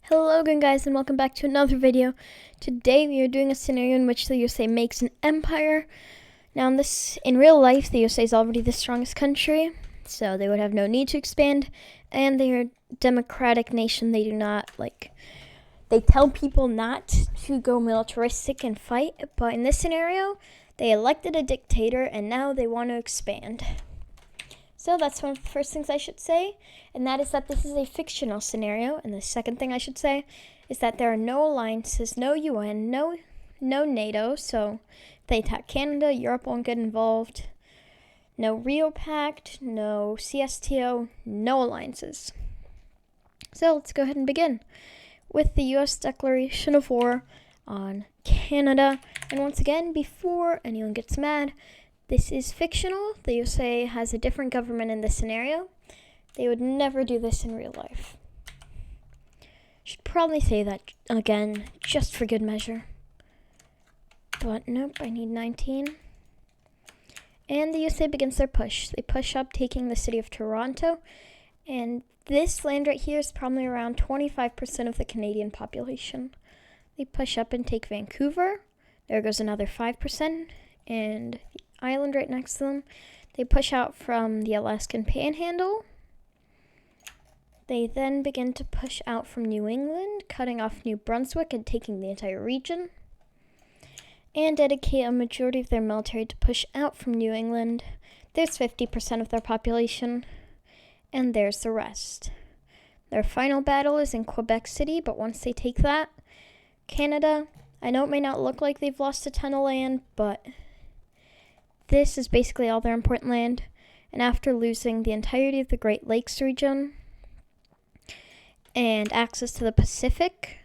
Hello again guys, and welcome back to another video. Today we are doing a scenario in which the USA makes an empire. Now in real life, the USA is already the strongest country, so they would have no need to expand, and they are a democratic nation. They do not they tell people not to go militaristic and fight, but in this scenario, they elected a dictator and now they want to expand. So that's one of the first things I should say, and that is that this is a fictional scenario. And the second thing I should say is that there are no alliances, no UN, no NATO, so if they attack Canada, Europe won't get involved. No Rio Pact, no CSTO, no alliances. So let's go ahead and begin with the US declaration of war on Canada. And once again, before anyone gets mad, this is fictional. The USA has a different government in this scenario. They would never do this in real life. Should probably say that again, just for good measure. But nope, I need 19. And the USA begins their push. They push up, taking the city of Toronto. And this land right here is probably around 25% of the Canadian population. They push up and take Vancouver. There goes another 5%. And island right next to them. They push out from the Alaskan Panhandle. They then begin to push out from New England, cutting off New Brunswick and taking the entire region. And dedicate a majority of their military to push out from New England. There's 50% of their population, and there's the rest. Their final battle is in Quebec City, but once they take that, Canada, I know it may not look like they've lost a ton of land, but this is basically all their important land. And after losing the entirety of the Great Lakes region and access to the Pacific,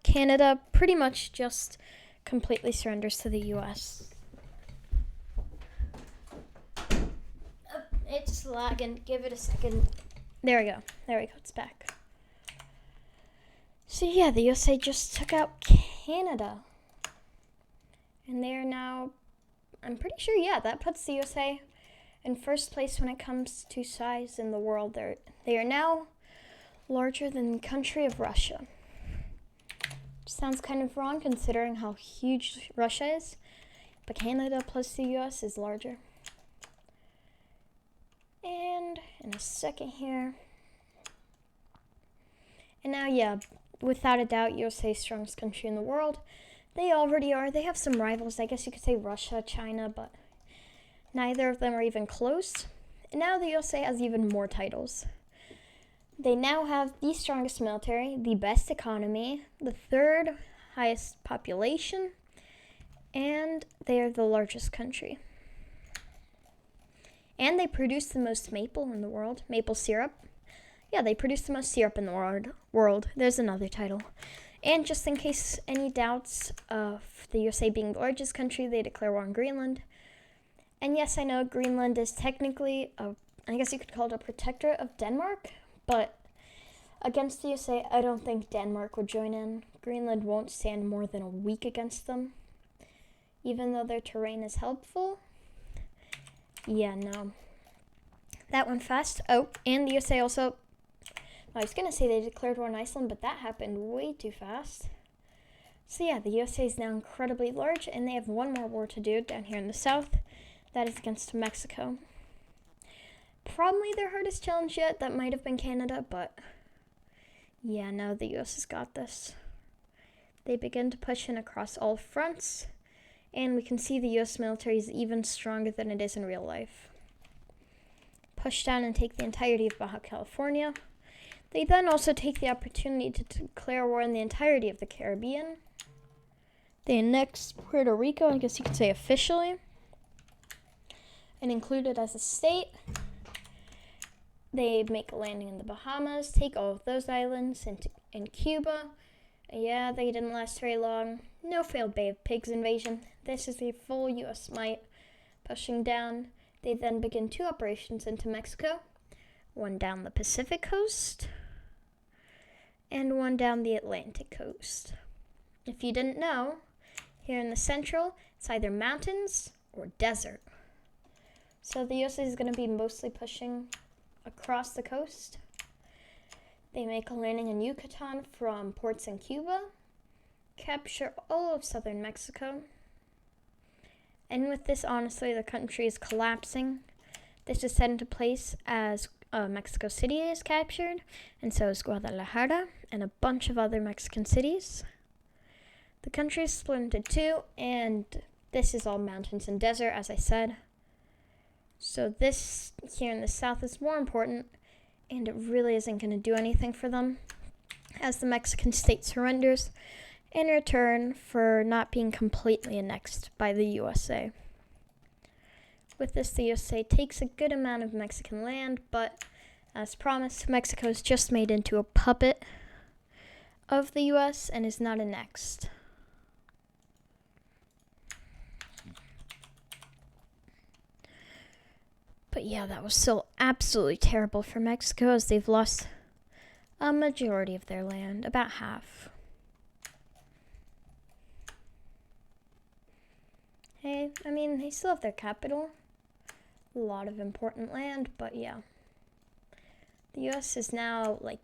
Canada pretty much just completely surrenders to the US. It's lagging. Give it a second. There we go. It's back. So yeah, the USA just took out Canada. And they are now, I'm pretty sure, yeah, that puts the USA in first place when it comes to size in the world. They are now larger than the country of Russia. Sounds kind of wrong considering how huge Russia is, but Canada plus the US is larger. And in a second here. And now, yeah, without a doubt, USA is the strongest country in the world. They already are. They have some rivals. I guess you could say Russia, China, but neither of them are even close. And now the USA has even more titles. They now have the strongest military, the best economy, the third highest population, and they are the largest country. And they produce the most maple in the world, maple syrup. Yeah, they produce the most syrup in the world. There's another title. And just in case any doubts of the USA being the largest country, they declare war on Greenland. And yes, I know Greenland is technically, I guess you could call it a protectorate of Denmark, but against the USA, I don't think Denmark would join in. Greenland won't stand more than a week against them, even though their terrain is helpful. Yeah, no. That went fast. Oh, and the USA also, I was going to say they declared war on Iceland, but that happened way too fast. So yeah, the USA is now incredibly large, and they have one more war to do down here in the south. That is against Mexico. Probably their hardest challenge yet. That might have been Canada, but yeah, no, the US has got this. They begin to push in across all fronts, and we can see the US military is even stronger than it is in real life. Push down and take the entirety of Baja California. They then also take the opportunity to declare war on the entirety of the Caribbean. They annex Puerto Rico, I guess you could say officially, and include it as a state. They make a landing in the Bahamas, take all of those islands, and Cuba. Yeah, they didn't last very long. No failed Bay of Pigs invasion. This is a full US might pushing down. They then begin two operations into Mexico. One down the Pacific coast, and one down the Atlantic coast. If you didn't know, here in the central, it's either mountains or desert. So the USA is going to be mostly pushing across the coast. They make a landing in Yucatan from ports in Cuba, capture all of southern Mexico. And with this, honestly, the country is collapsing. This is set into place as Mexico City is captured, and so is Guadalajara and a bunch of other Mexican cities. The country is split into two, and this is all mountains and desert, as I said. So this here in the south is more important, and it really isn't going to do anything for them, as the Mexican state surrenders in return for not being completely annexed by the USA. With this, the USA takes a good amount of Mexican land, but as promised, Mexico is just made into a puppet of the US and is not annexed. But yeah, that was still absolutely terrible for Mexico, as they've lost a majority of their land, about half. Hey, I mean, they still have their capital, a lot of important land, but yeah. The US is now, like,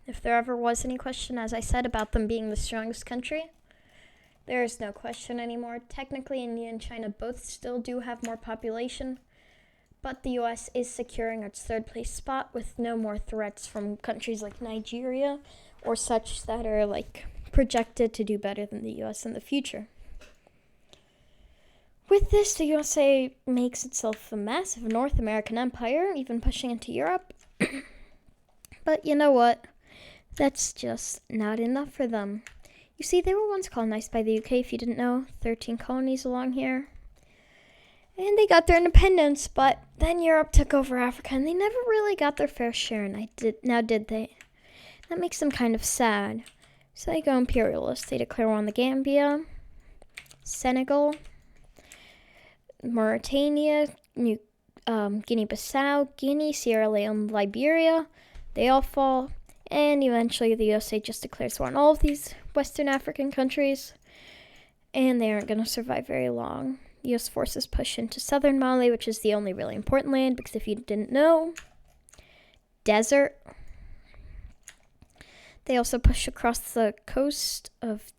if there ever was any question, as I said, about them being the strongest country, there is no question anymore. Technically, India and China both still do have more population, but the US is securing its third place spot with no more threats from countries like Nigeria or such that are, like, projected to do better than the US in the future. With this, the USA makes itself a massive North American empire, even pushing into Europe. But you know what? That's just not enough for them. You see, they were once colonized by the UK, if you didn't know. 13 colonies along here. And they got their independence, but then Europe took over Africa, and they never really got their fair share, now did they? That makes them kind of sad. So they go imperialist. They declare war on the Gambia, Senegal, Mauritania, Guinea-Bissau, Guinea, Sierra Leone, Liberia. They all fall, and eventually the USA just declares war on all of these Western African countries, and they aren't going to survive very long. U.S. forces push into southern Mali, which is the only really important land, because if you didn't know, desert. They also push across the coast of,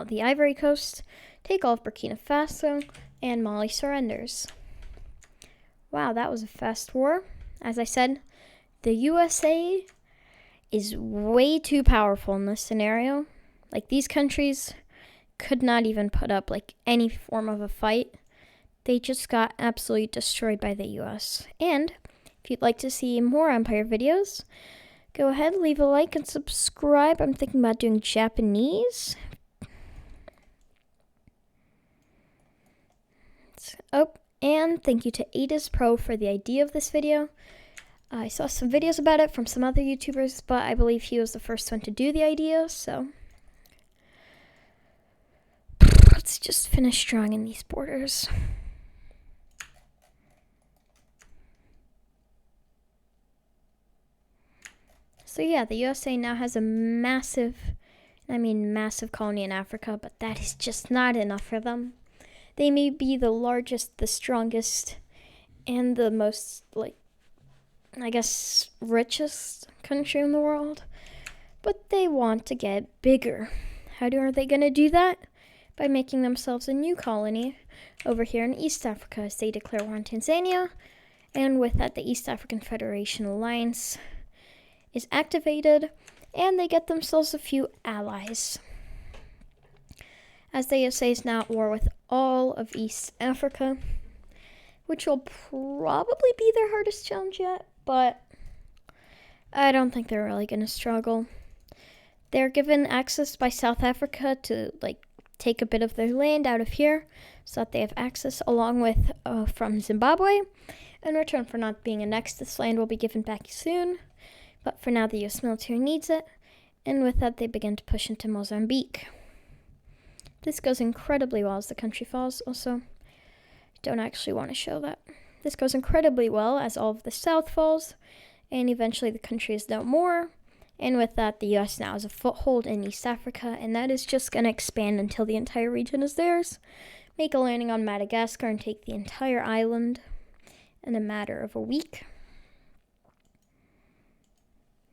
the Ivory Coast, take all of Burkina Faso, and Mali surrenders. Wow, that was a fast war. As I said, the USA is way too powerful in this scenario. Like, these countries could not even put up, like, any form of a fight. They just got absolutely destroyed by the US. And if you'd like to see more Empire videos, go ahead, leave a like and subscribe. I'm thinking about doing Japanese. Oh, and thank you to Ada's Pro for the idea of this video. I saw some videos about it from some other YouTubers, but I believe he was the first one to do the idea, so let's just finish drawing in these borders. So yeah, the USA now has a massive colony in Africa, but that is just not enough for them. They may be the largest, the strongest, and the most, richest country in the world, but they want to get bigger. How are they going to do that? By making themselves a new colony over here in East Africa, as they declare war on Tanzania, and with that, the East African Federation Alliance is activated, and they get themselves a few allies, as the USA is now at war with all of East Africa, which will probably be their hardest challenge yet, but I don't think they're really going to struggle. They're given access by South Africa to, take a bit of their land out of here, so that they have access, along with from Zimbabwe. In return for not being annexed, this land will be given back soon, but for now the US military needs it, and with that they begin to push into Mozambique. This goes incredibly well as the country falls. Also, I don't actually want to show that. This goes incredibly well as all of the south falls, and eventually the country is no more. And with that, the US now has a foothold in East Africa, and that is just going to expand until the entire region is theirs. Make a landing on Madagascar and take the entire island in a matter of a week.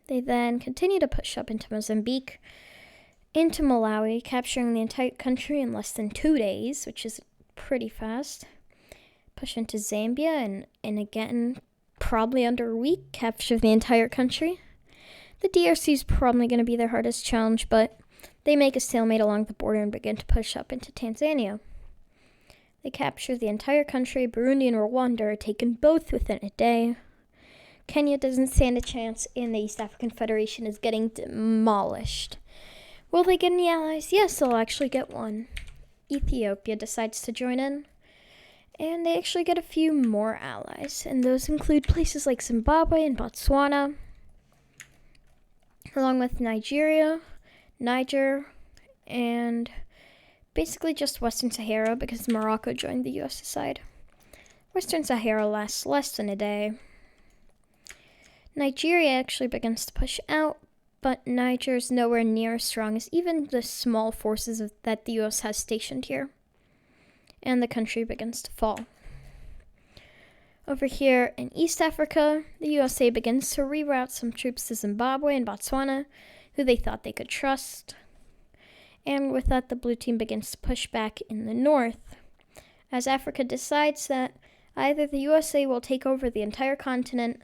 They then continue to push up into Mozambique, into Malawi, capturing the entire country in less than 2 days, which is pretty fast. Push into Zambia, and again, probably under a week, capture the entire country. The DRC is probably going to be their hardest challenge, but they make a stalemate along the border and begin to push up into Tanzania. They capture the entire country. Burundi and Rwanda are taken both within a day. Kenya doesn't stand a chance, and the East African Federation is getting demolished. Will they get any allies? Yes, they'll actually get one. Ethiopia decides to join in, and they actually get a few more allies, and those include places like Zimbabwe and Botswana, along with Nigeria, Niger, and basically just Western Sahara because Morocco joined the U.S. side. Western Sahara lasts less than a day. Nigeria actually begins to push out, but Niger is nowhere near as strong as even the small forces that the U.S. has stationed here. And the country begins to fall. Over here in East Africa, the USA begins to reroute some troops to Zimbabwe and Botswana, who they thought they could trust. And with that, the blue team begins to push back in the north, as Africa decides that either the USA will take over the entire continent,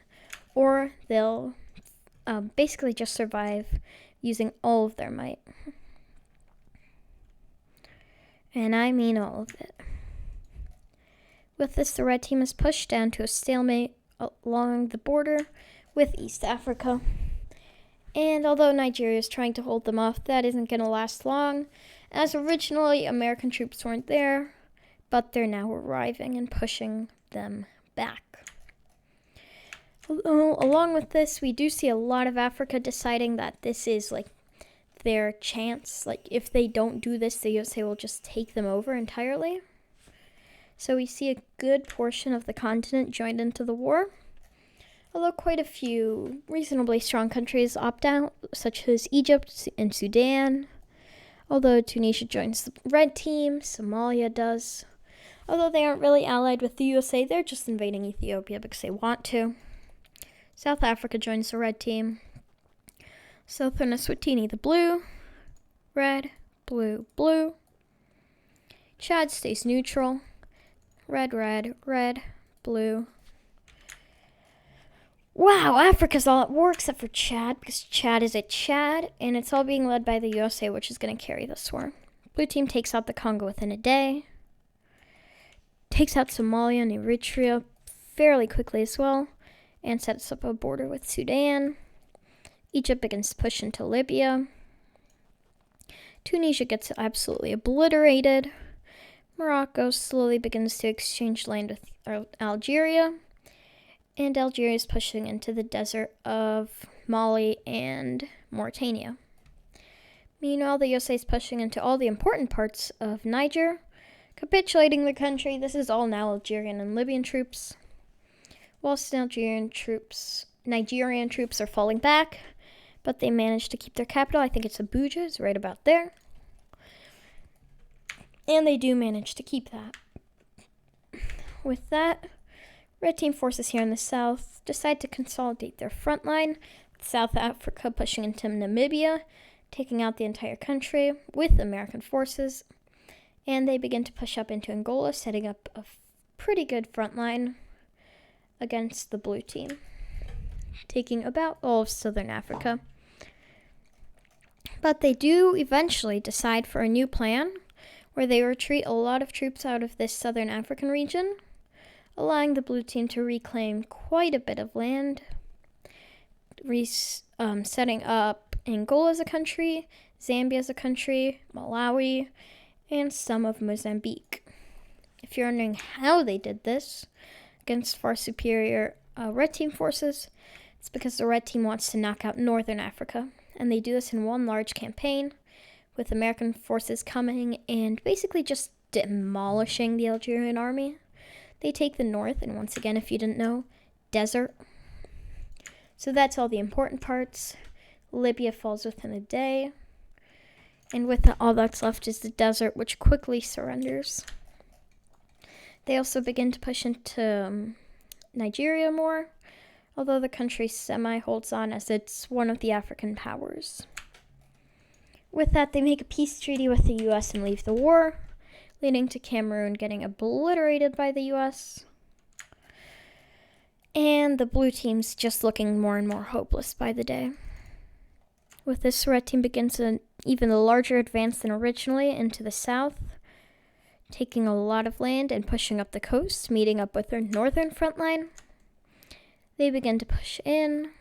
or they'll basically just survive using all of their might. And I mean all of it. With this, the red team is pushed down to a stalemate along the border with East Africa. And although Nigeria is trying to hold them off, that isn't going to last long, as originally American troops weren't there, but they're now arriving and pushing them back. Along with this, we do see a lot of Africa deciding that this is like their chance. Like if they don't do this, the USA will just take them over entirely. So we see a good portion of the continent joined into the war, although quite a few reasonably strong countries opt out, such as Egypt and Sudan. Although Tunisia joins the red team, Somalia does. Although they aren't really allied with the USA, they're just invading Ethiopia because they want to. South Africa joins the red team. Southern Eswatini, the blue. Red, blue, blue. Chad stays neutral. Red, red, red, blue. Wow, Africa's all at war except for Chad, because Chad is a Chad, and it's all being led by the USA, which is going to carry this war. Blue team takes out the Congo within a day. Takes out Somalia and Eritrea fairly quickly as well, and sets up a border with Sudan. Egypt begins to push into Libya. Tunisia gets absolutely obliterated. Morocco slowly begins to exchange land with Algeria. And Algeria is pushing into the desert of Mali and Mauritania. Meanwhile, the USA is pushing into all the important parts of Niger, capitulating the country. This is all now Algerian and Libyan troops. Whilst Nigerian troops are falling back, but they manage to keep their capital. I think it's Abuja, it's right about there. And they do manage to keep that. With that, red team forces here in the south decide to consolidate their front line, with South Africa pushing into Namibia, taking out the entire country with American forces. And they begin to push up into Angola, setting up a pretty good front line against the blue team, taking about all of southern Africa. But they do eventually decide for a new plan, where they retreat a lot of troops out of this southern African region, allowing the blue team to reclaim quite a bit of land, setting up Angola as a country, Zambia as a country, Malawi, and some of Mozambique. If you're wondering how they did this against far superior red team forces, it's because the red team wants to knock out northern Africa, and they do this in one large campaign, with American forces coming and basically just demolishing the Algerian army. They take the north, and once again, if you didn't know, desert. So that's all the important parts. Libya falls within a day. And with that, all that's left is the desert, which quickly surrenders. They also begin to push into Nigeria more, although the country semi-holds on as it's one of the African powers. With that, they make a peace treaty with the US and leave the war, leading to Cameroon getting obliterated by the US. And the blue team's just looking more and more hopeless by the day. With this, the red team begins an even larger advance than originally into the south, taking a lot of land and pushing up the coast, meeting up with their northern front line. They begin to push in,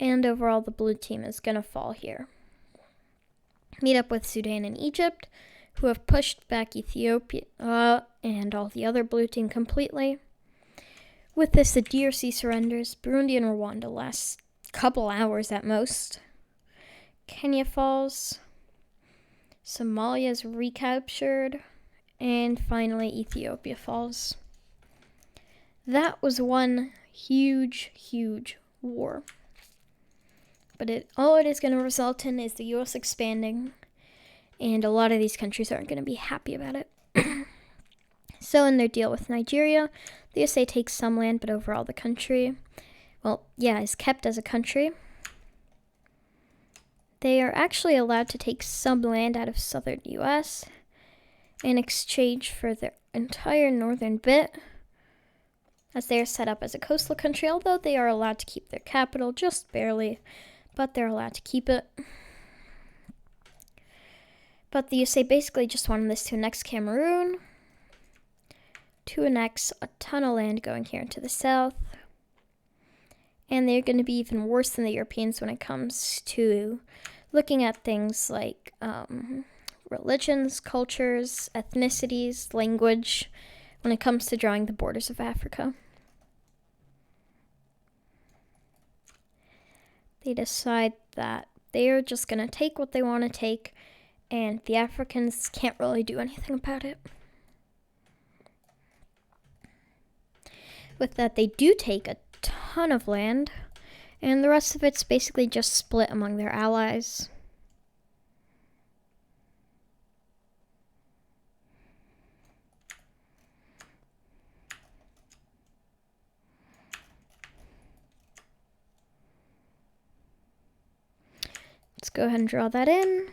and overall the blue team is going to fall here. Meet up with Sudan and Egypt, who have pushed back Ethiopia and all the other blue team completely. With this, the DRC surrenders. Burundi and Rwanda last couple hours at most. Kenya falls. Somalia is recaptured. And finally, Ethiopia falls. That was one huge, huge war. But all it is going to result in is the U.S. expanding. And a lot of these countries aren't going to be happy about it. So in their deal with Nigeria, the USA takes some land, but overall the country, is kept as a country. They are actually allowed to take some land out of southern US in exchange for their entire northern bit, as they are set up as a coastal country, although they are allowed to keep their capital, just barely, but they're allowed to keep it. But the USA basically just wanted this to annex Cameroon, to annex a ton of land going here into the south. And they're going to be even worse than the Europeans when it comes to looking at things like religions, cultures, ethnicities, language, when it comes to drawing the borders of Africa. They decide that they're just going to take what they want to take, and the Africans can't really do anything about it. With that, they do take a ton of land, and the rest of it's basically just split among their allies. Let's go ahead and draw that in.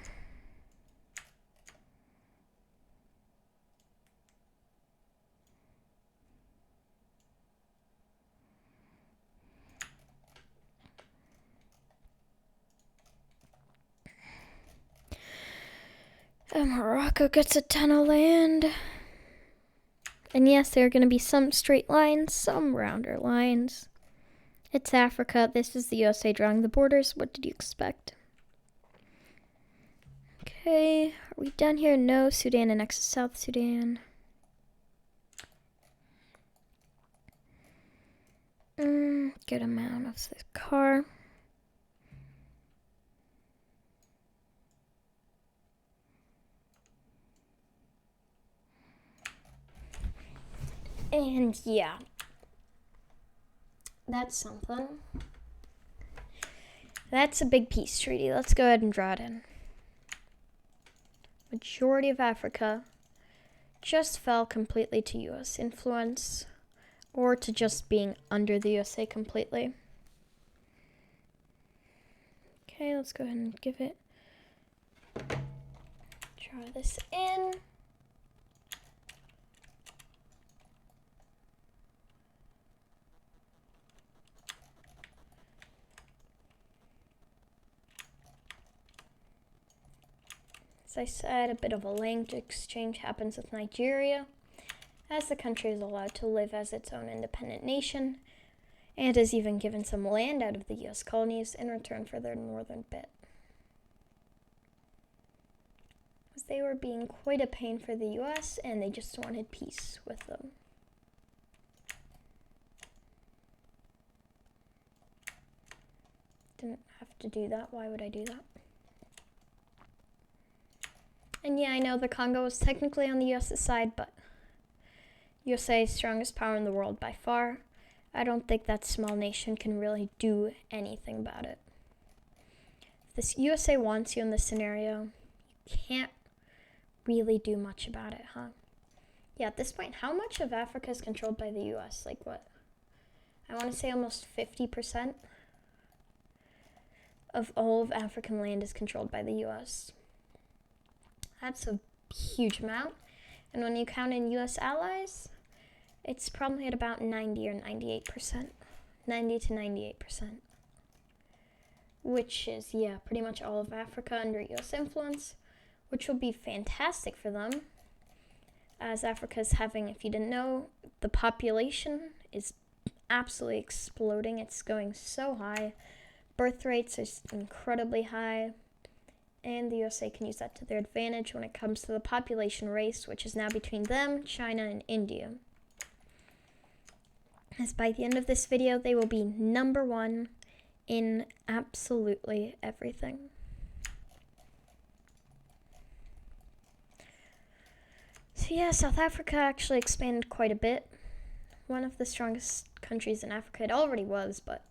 Morocco gets a ton of land. And yes, there are going to be some straight lines, some rounder lines. It's Africa. This is the USA drawing the borders. What did you expect? Okay, are we done here? No, Sudan annexes South Sudan. Good amount of the car. And yeah, that's something. That's a big peace treaty. Let's go ahead and draw it in. Majority of Africa just fell completely to US influence, or to just being under the USA completely. Okay, let's go ahead and draw this in. As I said, a bit of a language exchange happens with Nigeria, as the country is allowed to live as its own independent nation, and is even given some land out of the US colonies in return for their northern bit. As they were being quite a pain for the US, and they just wanted peace with them. Didn't have to do that. Why would I do that? And yeah, I know the Congo is technically on the US's side, but USA is strongest power in the world by far. I don't think that small nation can really do anything about it. If this USA wants you in this scenario, you can't really do much about it, huh? Yeah, at this point, how much of Africa is controlled by the US? Like what? I want to say almost 50% of all of African land is controlled by the US. That's a huge amount. And when you count in US allies, it's probably at about 90 or 98%. 90 to 98%. Which is, yeah, pretty much all of Africa under US influence, which will be fantastic for them, as Africa is having, if you didn't know, the population is absolutely exploding. It's going so high. Birth rates are incredibly high, and the USA can use that to their advantage when it comes to the population race, which is now between them, China, and India. As by the end of this video, they will be number one in absolutely everything. So yeah, South Africa actually expanded quite a bit. One of the strongest countries in Africa. It already was, but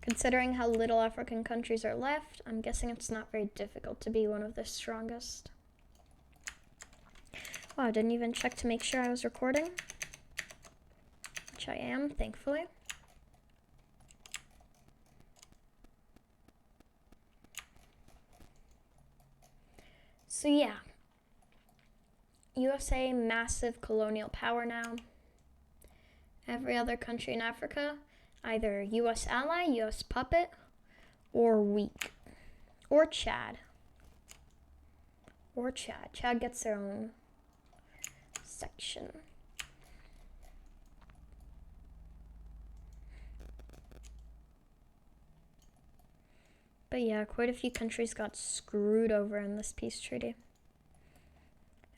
considering how little African countries are left, I'm guessing it's not very difficult to be one of the strongest. Wow, I didn't even check to make sure I was recording, which I am, thankfully. So yeah, USA, massive colonial power now. Every other country in Africa, either US ally, US puppet, or weak. Or Chad. Chad gets their own section. But yeah, quite a few countries got screwed over in this peace treaty.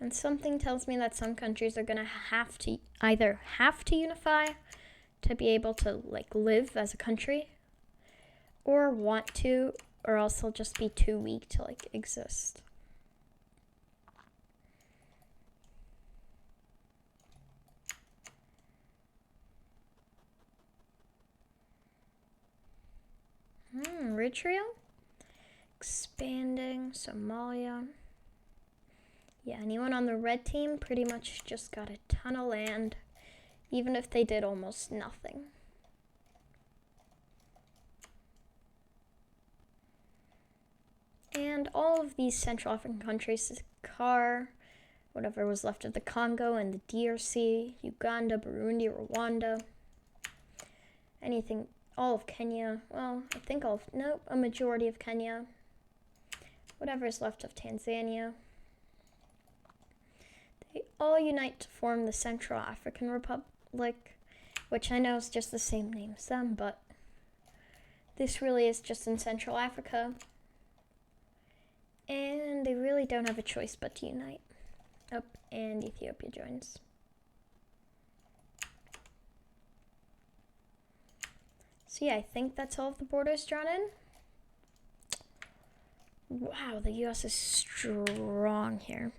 And something tells me that some countries are going to either have to unify to be able to live as a country, or want to, or else they'll just be too weak to exist. Eritrea, expanding, Somalia. Yeah, anyone on the red team pretty much just got a ton of land, even if they did almost nothing. And all of these Central African countries, CAR, whatever was left of the Congo and the DRC, Uganda, Burundi, Rwanda, anything, all of Kenya, well, I think a majority of Kenya, whatever is left of Tanzania. They all unite to form the Central African Republic, which I know is just the same name as them, but this really is just in Central Africa. And they really don't have a choice but to unite. Oh, and Ethiopia joins. So yeah, I think that's all of the borders drawn in. Wow, the US is strong here.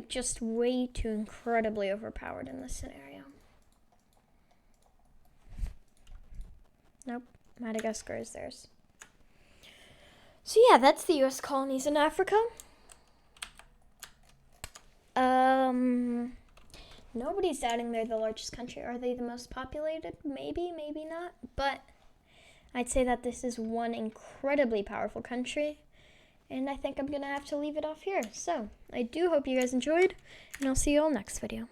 Just way too incredibly overpowered in this scenario. Nope, Madagascar is theirs. So yeah, that's the US colonies in Africa. Nobody's doubting they're the largest country. Are they the most populated? Maybe, maybe not. But I'd say that this is one incredibly powerful country. And I think I'm going to have to leave it off here. So I do hope you guys enjoyed, and I'll see you all next video.